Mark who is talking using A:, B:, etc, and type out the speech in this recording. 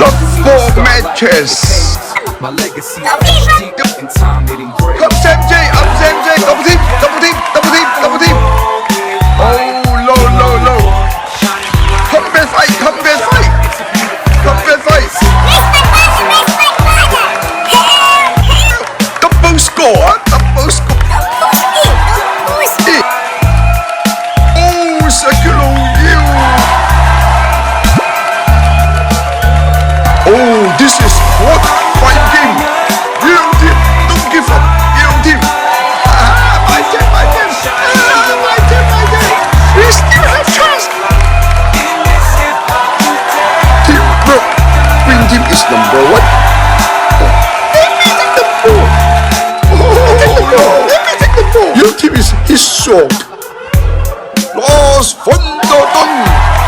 A: top 4 matches. Up Sam J, double team. Oh, low. Combat fight. Double score. Oh, circular view. Oh, this is what fight game. Real team, don't give up. Real team. My team. We still have chance. Teamwork. Green team is number 1. Let me take the ball. Your team is his short. Lost from the gun.